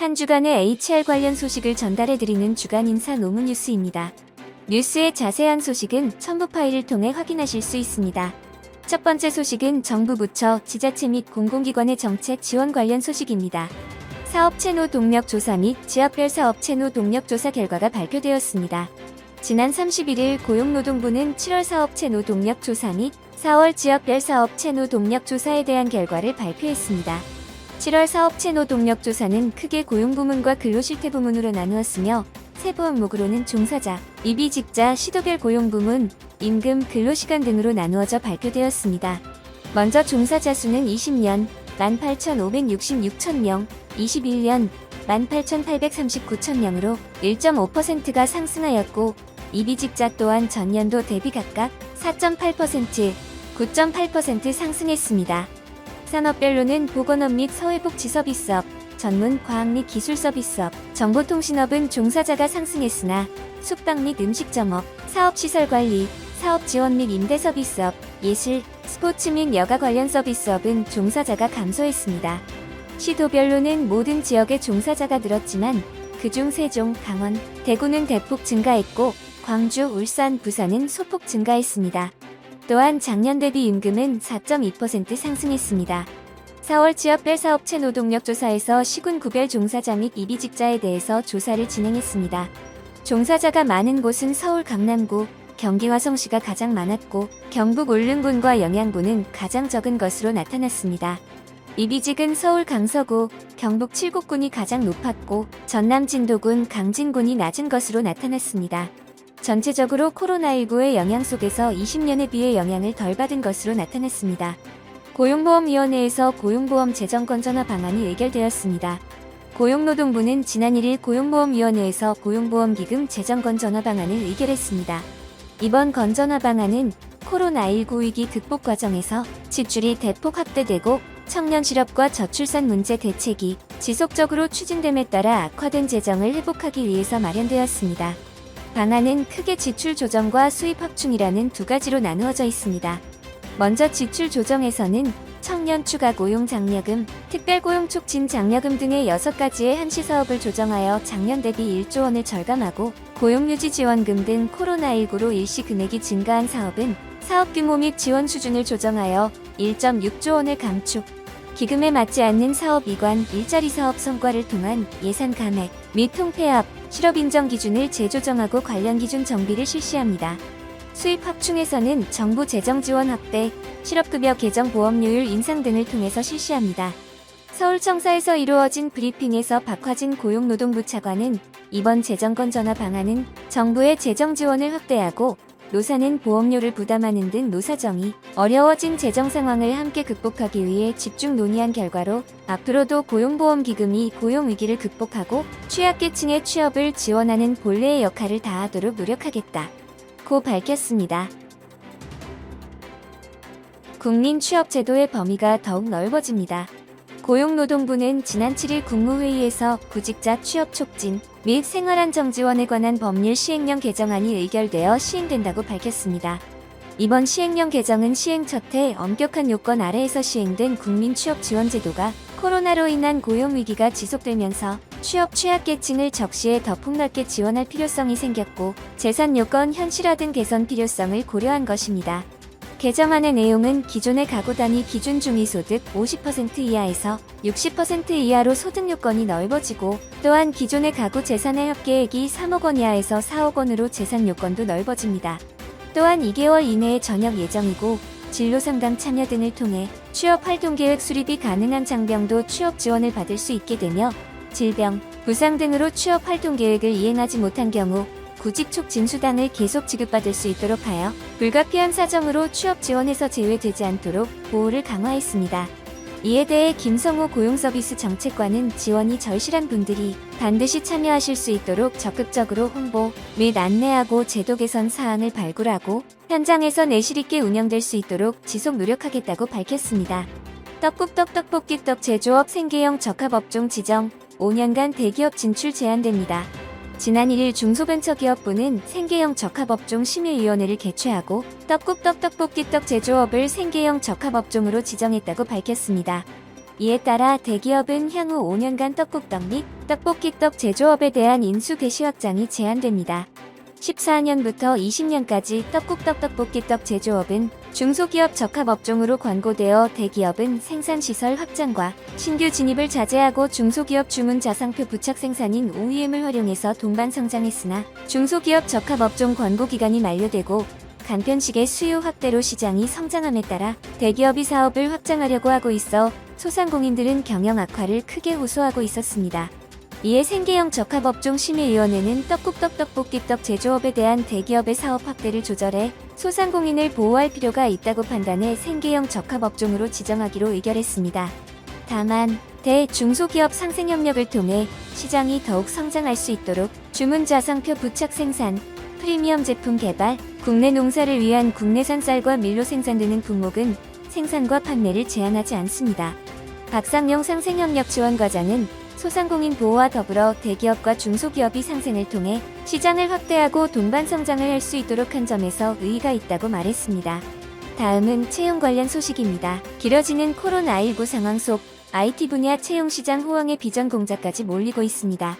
한 주간의 HR 관련 소식을 전달해드리는 주간 인사 노무 뉴스입니다. 뉴스의 자세한 소식은 첨부 파일을 통해 확인하실 수 있습니다. 첫 번째 소식은 정부 부처, 지자체 및 공공기관의 정책 지원 관련 소식입니다. 사업채노 동력 조사 및 지역별 사업채노 동력 조사 결과가 발표되었습니다. 지난 31일 고용노동부는 7월 사업채노 동력 조사 및 4월 지역별 사업채노 동력 조사에 대한 결과를 발표했습니다. 7월 사업채노 동력 조사는 크게 고용부문과 근로실태 부문으로 나누었으며 세부 항목으로는 종사자, 이비직자, 시도별 고용부문, 임금, 근로시간 등으로 나누어져 발표되었습니다. 먼저 종사자 수는 20년 18,566천 21년 18,839천 1.5%가 상승하였고 이비직자 또한 전년도 대비 각각 4.8%, 9.8% 상승했습니다. 산업별로는 보건업 및 사회복지서비스업, 전문 과학 및 기술서비스업, 정보통신업은 종사자가 상승했으나 숙박 및 음식점업, 사업시설관리, 사업지원 및 임대서비스업, 예술, 스포츠 및 여가 관련 서비스업은 종사자가 감소했습니다. 시도별로는 모든 지역의 종사자가 늘었지만 그중 세종, 강원, 대구는 대폭 증가했고 광주, 울산, 부산은 소폭 증가했습니다. 또한 작년 대비 임금은 4.2% 상승했습니다. 4월 지역별 사업체 노동력 조사에서 시군구별 종사자 및 이비직자에 대해서 조사를 진행했습니다. 종사자가 많은 곳은 서울 강남구, 경기 화성시가 가장 많았고 경북 울릉군과 영양군은 가장 적은 것으로 나타났습니다. 이비직은 서울 강서구, 경북 칠곡군이 가장 높았고 전남 진도군, 강진군이 낮은 것으로 나타났습니다. 전체적으로 코로나19의 영향 속에서 20년에 비해 영향을 덜 받은 것으로 나타났습니다. 고용보험위원회에서 고용보험 재정 건전화 방안이 의결되었습니다. 고용노동부는 지난 1일 고용보험위원회에서 고용보험기금 재정 건전화 방안을 의결했습니다. 이번 건전화 방안은 코로나19 위기 극복 과정에서 지출이 대폭 확대되고 청년 실업과 저출산 문제 대책이 지속적으로 추진됨에 따라 악화된 재정을 회복하기 위해서 마련되었습니다. 방안은 크게 지출 조정과 수입 확충이라는 두 가지로 나누어져 있습니다. 먼저 지출 조정에서는 청년 추가 고용 장려금, 특별고용 촉진 장려금 등의 6가지의 한시 사업을 조정하여 작년 대비 1조 원을 절감하고 고용유지 지원금 등 코로나19로 일시 금액이 증가한 사업은 사업 규모 및 지원 수준을 조정하여 1.6조 원을 감축, 기금에 맞지 않는 사업 이관, 일자리 사업 성과를 통한 예산 감액 및 통폐합, 실업 인정 기준을 재조정하고 관련 기준 정비를 실시합니다. 수입 확충에서는 정부 재정 지원 확대, 실업급여 개정 보험료율 인상 등을 통해서 실시합니다. 서울청사에서 이루어진 브리핑에서 박화진 고용노동부 차관은 이번 재정 건전화 방안은 정부의 재정 지원을 확대하고 노사는 보험료를 부담하는 등 노사정이 어려워진 재정 상황을 함께 극복하기 위해 집중 논의한 결과로 앞으로도 고용보험기금이 고용위기를 극복하고 취약계층의 취업을 지원하는 본래의 역할을 다하도록 노력하겠다 고 밝혔습니다. 국민취업제도의 범위가 더욱 넓어집니다. 고용노동부는 지난 7일 국무회의에서 구직자 취업 촉진 및 생활안정 지원에 관한 법률 시행령 개정안이 의결되어 시행된다고 밝혔습니다. 이번 시행령 개정은 시행 첫해 엄격한 요건 아래에서 시행된 국민취업지원제도가 코로나로 인한 고용위기가 지속되면서 취업 취약계층을 적시에 더 폭넓게 지원할 필요성이 생겼고 재산 요건 현실화 등 개선 필요성을 고려한 것입니다. 개정안의 내용은 기존의 가구 단위 기준 중위소득 50% 이하에서 60% 이하로 소득 요건이 넓어지고 또한 기존의 가구 재산의 합계액이 3억 원 이하에서 4억 원으로 재산 요건도 넓어집니다. 또한 2개월 이내에 전역 예정이고 진로 상담 참여 등을 통해 취업 활동 계획 수립이 가능한 장병도 취업 지원을 받을 수 있게 되며 질병, 부상 등으로 취업 활동 계획을 이행하지 못한 경우 구직 촉진 수당을 계속 지급받을 수 있도록 하여 불가피한 사정으로 취업 지원에서 제외되지 않도록 보호를 강화했습니다. 이에 대해 김성호 고용서비스 정책관은 지원이 절실한 분들이 반드시 참여하실 수 있도록 적극적으로 홍보 및 안내하고 제도 개선 사항을 발굴하고 현장에서 내실 있게 운영될 수 있도록 지속 노력하겠다고 밝혔습니다. 떡국떡 떡볶이떡 제조업 생계형 적합업종 지정 5년간 대기업 진출 제한됩니다. 지난 1일 중소벤처기업부는 생계형 적합업종 심의위원회를 개최하고 떡국떡 떡볶이떡 제조업을 생계형 적합업종으로 지정했다고 밝혔습니다. 이에 따라 대기업은 향후 5년간 떡국떡 및 떡볶이떡 제조업에 대한 인수 개시 확장이 제한됩니다. 14년부터 20년까지 떡국떡 제조업은 중소기업 적합업종으로 권고되어 대기업은 생산시설 확장과 신규 진입을 자제하고 중소기업 주문 자상표 부착 생산인 OEM을 활용해서 동반 성장했으나 중소기업 적합업종 권고 기간이 만료되고 간편식의 수요 확대로 시장이 성장함에 따라 대기업이 사업을 확장하려고 하고 있어 소상공인들은 경영 악화를 크게 호소하고 있었습니다. 이에 생계형 적합업종 심의위원회는 떡국떡 제조업에 대한 대기업의 사업 확대를 조절해 소상공인을 보호할 필요가 있다고 판단해 생계형 적합업종으로 지정하기로 의결했습니다. 다만 대중소기업 상생협력을 통해 시장이 더욱 성장할 수 있도록 주문 자상표 부착 생산, 프리미엄 제품 개발, 국내 농사를 위한 국내산 쌀과 밀로 생산 등은 품목은 생산과 판매를 제한하지 않습니다. 박상용 상생협력 지원과장은 소상공인 보호와 더불어 대기업과 중소기업이 상생을 통해 시장을 확대하고 동반 성장을 할 수 있도록 한 점에서 의의가 있다고 말했습니다. 다음은 채용 관련 소식입니다. 길어지는 코로나19 상황 속 IT 분야 채용 시장 호황의 비전 공자까지 몰리고 있습니다.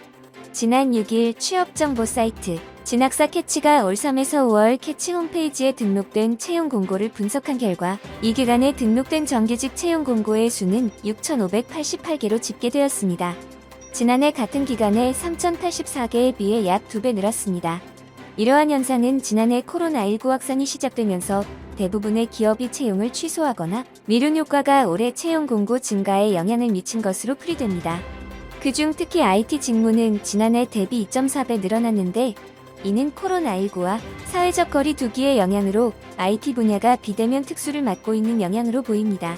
지난 6일 취업정보 사이트 진학사 캐치가 올 3에서 5월 캐치 홈페이지에 등록된 채용 공고를 분석한 결과 이 기간에 등록된 정규직 채용 공고의 수는 6,588개로 집계되었습니다. 지난해 같은 기간에 3,084개에 비해 약 2배 늘었습니다. 이러한 현상은 지난해 코로나19 확산이 시작되면서 대부분의 기업이 채용을 취소하거나 미룬 효과가 올해 채용 공고 증가에 영향을 미친 것으로 풀이됩니다. 그중 특히 IT 직무는 지난해 대비 2.4배 늘어났는데 이는 코로나19와 사회적 거리 두기의 영향으로 IT 분야가 비대면 특수를 맡고 있는 영향으로 보입니다.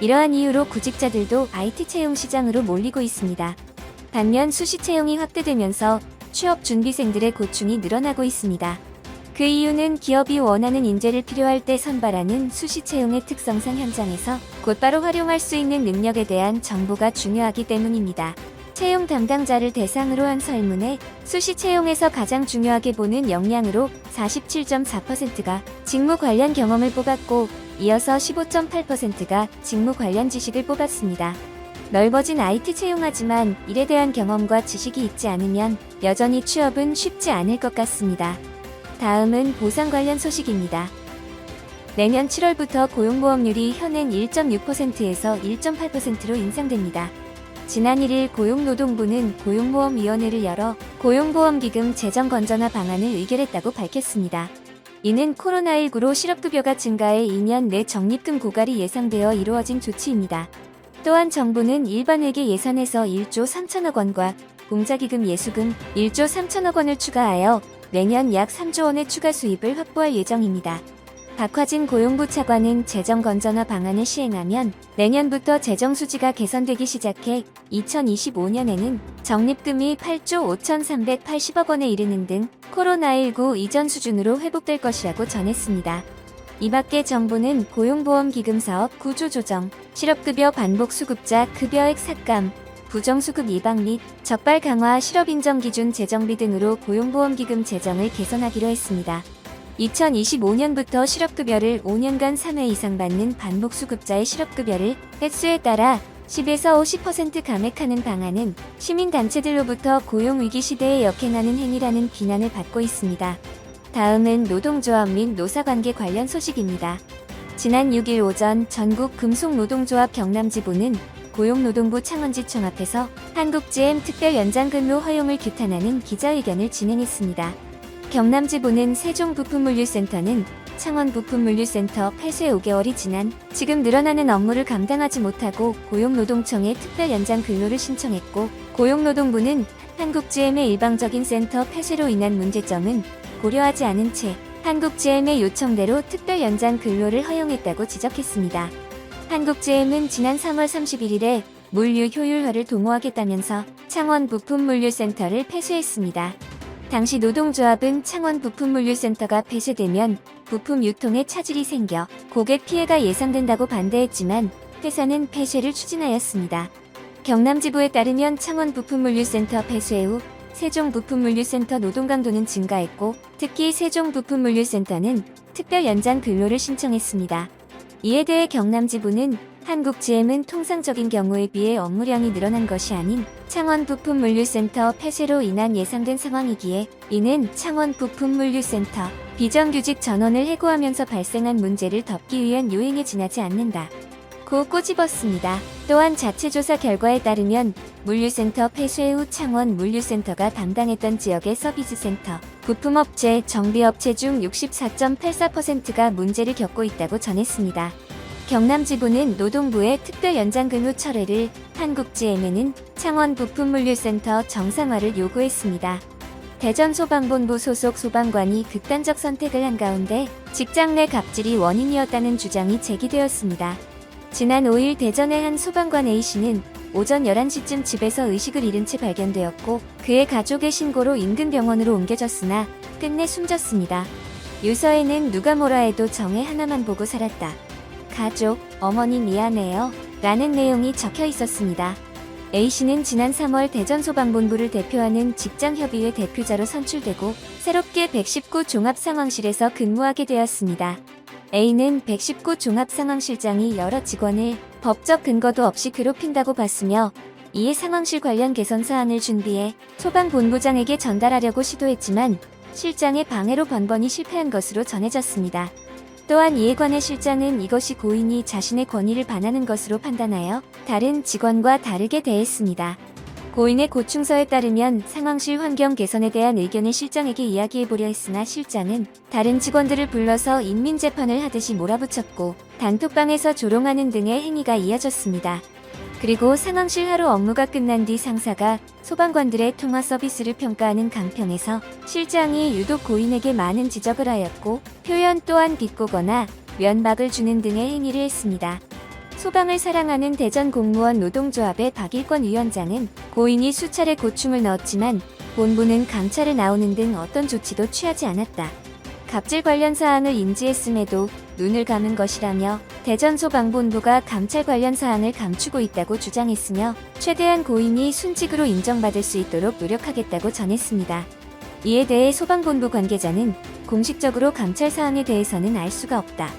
이러한 이유로 구직자들도 IT 채용 시장으로 몰리고 있습니다. 반면 수시 채용이 확대되면서 취업 준비생들의 고충이 늘어나고 있습니다. 그 이유는 기업이 원하는 인재를 필요할 때 선발하는 수시 채용의 특성상 현장에서 곧바로 활용할 수 있는 능력에 대한 정보가 중요하기 때문입니다. 채용 담당자를 대상으로 한 설문에 수시 채용에서 가장 중요하게 보는 역량으로 47.4%가 직무 관련 경험을 뽑았고 이어서 15.8%가 직무 관련 지식을 뽑았습니다. 넓어진 IT 채용하지만 일에 대한 경험과 지식이 있지 않으면 여전히 취업은 쉽지 않을 것 같습니다. 다음은 보상 관련 소식입니다. 내년 7월부터 고용보험률이 현행 1.6%에서 1.8%로 인상됩니다. 지난 1일 고용노동부는 고용보험위원회를 열어 고용보험기금 재정 건전화 방안을 의결했다고 밝혔습니다. 이는 코로나19로 실업급여가 증가해 2년 내 적립금 고갈이 예상되어 이루어진 조치입니다. 또한 정부는 일반 회계 예산에서 1조 3천억 원과 공자기금 예수금 1조 3천억 원을 추가하여 내년 약 3조 원의 추가 수입을 확보할 예정입니다. 박화진 고용부 차관은 재정 건전화 방안을 시행하면 내년부터 재정 수지가 개선되기 시작해 2025년에는 적립금이 8조 5,380억 원에 이르는 등 코로나19 이전 수준으로 회복될 것이라고 전했습니다. 이 밖에 정부는 고용보험기금 사업 구조 조정, 실업급여 반복 수급자 급여액 삭감, 부정수급 예방 및 적발 강화 실업인정 기준 재정비 등으로 고용보험기금 재정을 개선하기로 했습니다. 2025년부터 실업급여를 5년간 3회 이상 받는 반복수급자의 실업급여를 횟수에 따라 10에서 50% 감액하는 방안은 시민단체들로부터 고용위기 시대에 역행하는 행위라는 비난을 받고 있습니다. 다음은 노동조합 및 노사관계 관련 소식입니다. 지난 6일 오전 전국 금속노동조합 경남지부는 고용노동부 창원지청 앞에서 한국GM 특별 연장근로 허용을 규탄하는 기자회견을 진행했습니다. 경남지부는 세종부품물류센터는 창원부품물류센터 폐쇄 5개월이 지난 지금 늘어나는 업무를 감당하지 못하고 고용노동청에 특별 연장 근로를 신청했고 고용노동부는 한국GM의 일방적인 센터 폐쇄로 인한 문제점은 고려하지 않은 채 한국GM의 요청대로 특별 연장 근로를 허용했다고 지적했습니다. 한국GM은 지난 3월 31일에 물류 효율화를 도모하겠다면서 창원 부품물류센터를 폐쇄했습니다. 당시 노동조합은 창원 부품물류센터가 폐쇄되면 부품 유통에 차질이 생겨 고객 피해가 예상된다고 반대했지만 회사는 폐쇄를 추진하였습니다. 경남지부에 따르면 창원 부품물류센터 폐쇄 후 세종부품물류센터 노동 강도는 증가했고 특히 세종부품물류센터는 특별 연장 근로를 신청했습니다. 이에 대해 경남지부는 한국GM은 통상적인 경우에 비해 업무량이 늘어난 것이 아닌 창원 부품물류센터 폐쇄로 인한 예상된 상황이기에 이는 창원 부품물류센터 비정규직 전원을 해고하면서 발생한 문제를 덮기 위한 요인에 지나지 않는다 고 꼬집었습니다. 또한 자체 조사 결과에 따르면 물류센터 폐쇄 후 창원 물류센터가 담당했던 지역의 서비스센터, 부품업체, 정비업체 중 64.84%가 문제를 겪고 있다고 전했습니다. 경남지부는 노동부의 특별 연장 근무 철회를, 한국GM에는 창원 부품물류센터 정상화를 요구했습니다. 대전소방본부 소속 소방관이 극단적 선택을 한 가운데 직장 내 갑질이 원인이었다는 주장이 제기되었습니다. 지난 5일 대전의 한 소방관 A씨는 오전 11시쯤 집에서 의식을 잃은 채 발견되었고 그의 가족의 신고로 인근 병원으로 옮겨졌으나 끝내 숨졌습니다. 유서에는 누가 뭐라 해도 정의 하나만 보고 살았다. 가족, 어머니 미안해요 라는 내용이 적혀 있었습니다. A씨는 지난 3월 대전소방본부를 대표하는 직장협의회 대표자로 선출되고 새롭게 119 종합상황실에서 근무하게 되었습니다. A는 119 종합상황실장이 여러 직원을 법적 근거도 없이 괴롭힌다고 봤으며 이에 상황실 관련 개선 사안을 준비해 소방본부장에게 전달하려고 시도했지만 실장의 방해로 번번이 실패한 것으로 전해졌습니다. 또한 이에 관해 실장은 이것이 고인이 자신의 권위를 반하는 것으로 판단하여 다른 직원과 다르게 대했습니다. 고인의 고충서에 따르면 상황실 환경 개선에 대한 의견을 실장에게 이야기해보려 했으나 실장은 다른 직원들을 불러서 인민재판을 하듯이 몰아붙였고 단톡방에서 조롱하는 등의 행위가 이어졌습니다. 그리고 상황실 하루 업무가 끝난 뒤 상사가 소방관들의 통화 서비스를 평가하는 강평에서 실장이 유독 고인에게 많은 지적을 하였고 표현 또한 비꼬거나 면박을 주는 등의 행위를 했습니다. 소방을 사랑하는 대전 공무원 노동조합의 박일권 위원장은 고인이 수차례 고충을 넣었지만 본부는 감찰에 나오는 등 어떤 조치도 취하지 않았다. 갑질 관련 사항을 인지했음에도 눈을 감은 것이라며 대전소방본부가 감찰 관련 사항을 감추고 있다고 주장했으며 최대한 고인이 순직으로 인정받을 수 있도록 노력하겠다고 전했습니다. 이에 대해 소방본부 관계자는 공식적으로 감찰 사항에 대해서는 알 수가 없다.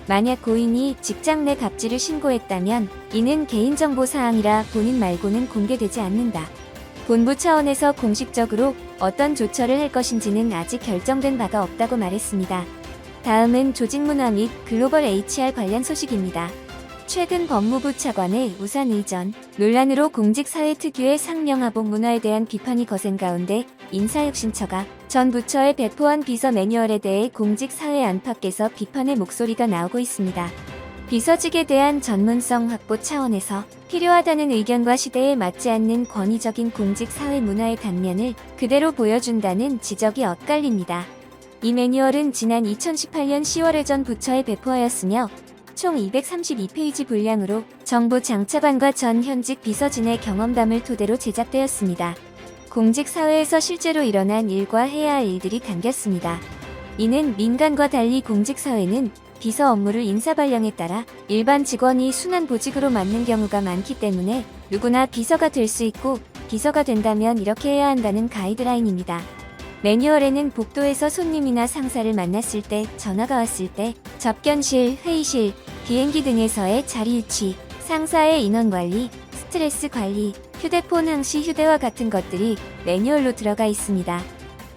만약 고인이 직장 내 갑질을 신고했다면 이는 개인정보 사항이라 본인 말고는 공개되지 않는다. 본부 차원에서 공식적으로 어떤 조처를 할 것인지는 아직 결정된 바가 없다고 말했습니다. 다음은 조직문화 및 글로벌 HR 관련 소식입니다. 최근 법무부 차관의 우산 의전 논란으로 공직사회 특유의 상명하복 문화에 대한 비판이 거센 가운데 인사혁신처가 전 부처에 배포한 비서 매뉴얼에 대해 공직사회 안팎에서 비판의 목소리가 나오고 있습니다. 비서직에 대한 전문성 확보 차원에서 필요하다는 의견과 시대에 맞지 않는 권위적인 공직사회 문화의 단면을 그대로 보여준다는 지적이 엇갈립니다. 이 매뉴얼은 지난 2018년 10월에 전 부처에 배포하였으며 총 232페이지 분량으로 정부 장차관과 전 현직 비서진의 경험담을 토대로 제작되었습니다. 공직사회에서 실제로 일어난 일과 해야 할 일들이 담겼습니다. 이는 민간과 달리 공직사회는 비서 업무를 인사발령에 따라 일반 직원이 순환 보직으로 맡는 경우가 많기 때문에 누구나 비서가 될 수 있고 비서가 된다면 이렇게 해야 한다는 가이드라인입니다. 매뉴얼에는 복도에서 손님이나 상사를 만났을 때, 전화가 왔을 때, 접견실, 회의실, 비행기 등에서의 자리 유치, 상사의 인원관리, 스트레스 관리, 휴대폰 항시 휴대와 같은 것들이 매뉴얼로 들어가 있습니다.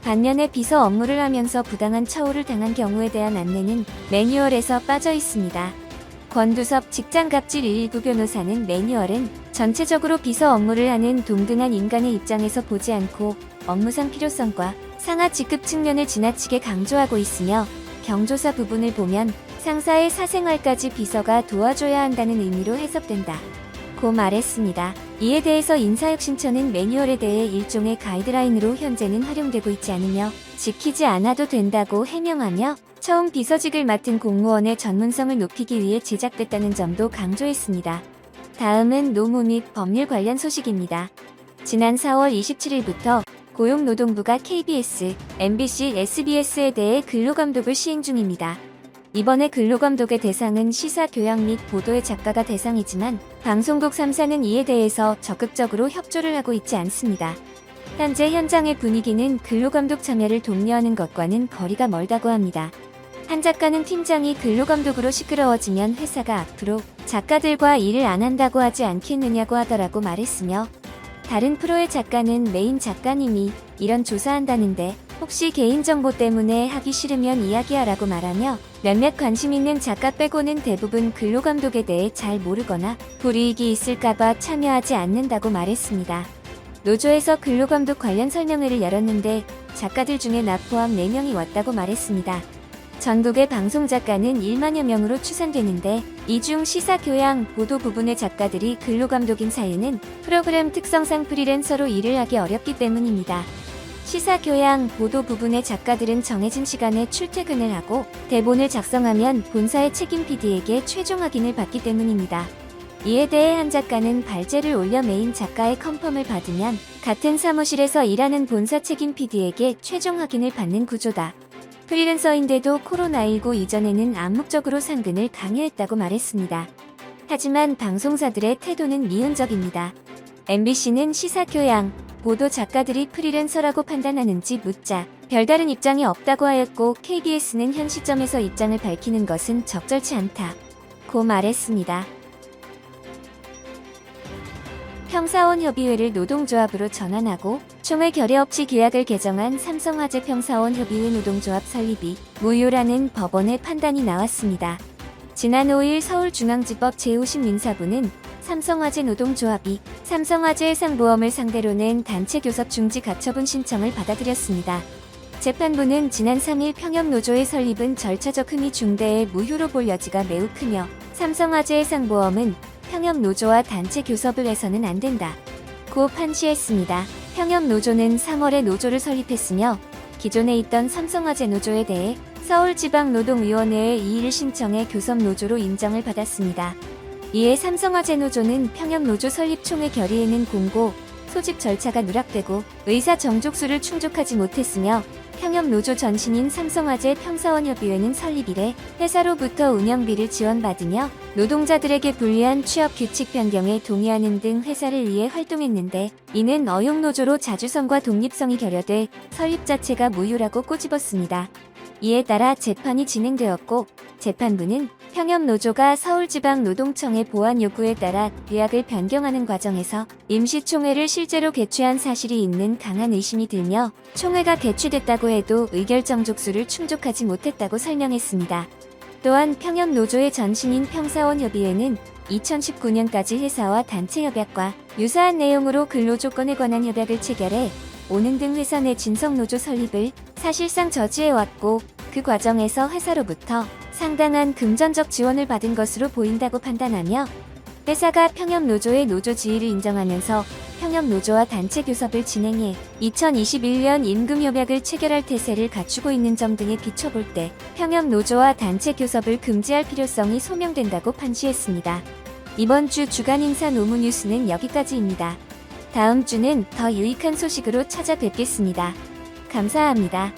반면에 비서 업무를 하면서 부당한 처우를 당한 경우에 대한 안내는 매뉴얼에서 빠져 있습니다. 권두섭 직장갑질 119 변호사는 매뉴얼은 전체적으로 비서 업무를 하는 동등한 인간의 입장에서 보지 않고 업무상 필요성과 상하 직급 측면을 지나치게 강조하고 있으며 경조사 부분을 보면 상사의 사생활까지 비서가 도와줘야 한다는 의미로 해석된다. 고 말했습니다. 이에 대해서 인사혁신처는 매뉴얼에 대해 일종의 가이드라인으로 현재는 활용되고 있지 않으며 지키지 않아도 된다고 해명하며 처음 비서직을 맡은 공무원의 전문성을 높이기 위해 제작됐다는 점도 강조했습니다. 다음은 노무 및 법률 관련 소식입니다. 지난 4월 27일부터 고용노동부가 KBS, MBC, SBS에 대해 근로감독을 시행 중입니다. 이번에 근로감독의 대상은 시사, 교양 및 보도의 작가가 대상이지만 방송국 3사는 이에 대해서 적극적으로 협조를 하고 있지 않습니다. 현재 현장의 분위기는 근로감독 참여를 독려하는 것과는 거리가 멀다고 합니다. 한 작가는 팀장이 근로감독으로 시끄러워지면 회사가 앞으로 작가들과 일을 안 한다고 하지 않겠느냐고 하더라고 말했으며, 다른 프로의 작가는 메인 작가님이 이런 조사한다는데 혹시 개인정보 때문에 하기 싫으면 이야기하라고 말하며, 몇몇 관심 있는 작가 빼고는 대부분 근로감독에 대해 잘 모르거나 불이익이 있을까봐 참여하지 않는다고 말했습니다. 노조에서 근로감독 관련 설명회를 열었는데 작가들 중에 나 포함 4명이 왔다고 말했습니다. 전국의 방송작가는 1만여 명으로 추산되는데, 이 중 시사, 교양, 보도 부분의 작가들이 근로감독인 사유는 프로그램 특성상 프리랜서로 일을 하기 어렵기 때문입니다. 시사, 교양, 보도 부분의 작가들은 정해진 시간에 출퇴근을 하고 대본을 작성하면 본사의 책임 PD에게 최종 확인을 받기 때문입니다. 이에 대해 한 작가는 발제를 올려 메인 작가의 컨펌을 받으면 같은 사무실에서 일하는 본사 책임 PD에게 최종 확인을 받는 구조다. 프리랜서인데도 코로나19 이전에는 암묵적으로 상근을 강요했다고 말했습니다. 하지만 방송사들의 태도는 미온적입니다. MBC는 시사, 교양, 보도 작가들이 프리랜서라고 판단하는지 묻자 별다른 입장이 없다고 하였고, KBS는 현 시점에서 입장을 밝히는 것은 적절치 않다고 말했습니다. 평사원 협의회를 노동조합으로 전환하고 총회 결의 없이 계약을 개정한 삼성화재 평사원 협의회 노동조합 설립이 무효라는 법원의 판단이 나왔습니다. 지난 5일 서울중앙지법 제50 민사부는 삼성화재 노동조합이 삼성화재 해상보험을 상대로 낸 단체 교섭 중지 가처분 신청을 받아들였습니다. 재판부는 지난 3일 평협노조의 설립은 절차적 흠이 중대해 무효로 볼 여지가 매우 크며, 삼성화재 해상보험은 평협노조와 단체 교섭을 해서는 안 된다 고 판시했습니다. 평협노조는 3월에 노조를 설립했으며, 기존에 있던 삼성화재 노조에 대해 서울지방노동위원회에 이의를 신청해 교섭노조로 인정을 받았습니다. 이에 삼성화재 노조는 평협노조 설립 총회 결의에는 공고, 소집 절차가 누락되고 의사 정족수를 충족하지 못했으며, 평협노조 전신인 삼성화재 평사원협의회는 설립 이래 회사로부터 운영비를 지원받으며 노동자들에게 불리한 취업 규칙 변경에 동의하는 등 회사를 위해 활동했는데, 이는 어용노조로 자주성과 독립성이 결여돼 설립 자체가 무효라고 꼬집었습니다. 이에 따라 재판이 진행되었고, 재판부는 평협노조가 서울지방노동청의 보완 요구에 따라 계약을 변경하는 과정에서 임시총회를 실제로 개최한 사실이 있는 강한 의심이 들며, 총회가 개최됐다고 해도 의결정족수를 충족하지 못했다고 설명했습니다. 또한 평협노조의 전신인 평사원협의회는 2019년까지 회사와 단체 협약과 유사한 내용으로 근로조건에 관한 협약을 체결해 오는 등 회사 내 진성노조 설립을 사실상 저지해왔고, 그 과정에서 회사로부터 상당한 금전적 지원을 받은 것으로 보인다고 판단하며, 회사가 평협노조의 노조 지위를 인정하면서 평협노조와 단체 교섭을 진행해 2021년 임금협약을 체결할 태세를 갖추고 있는 점 등에 비춰볼 때 평협노조와 단체 교섭을 금지할 필요성이 소명된다고 판시했습니다. 이번 주 주간 인사 노무 뉴스는 여기까지입니다. 다음 주는 더 유익한 소식으로 찾아뵙겠습니다. 감사합니다.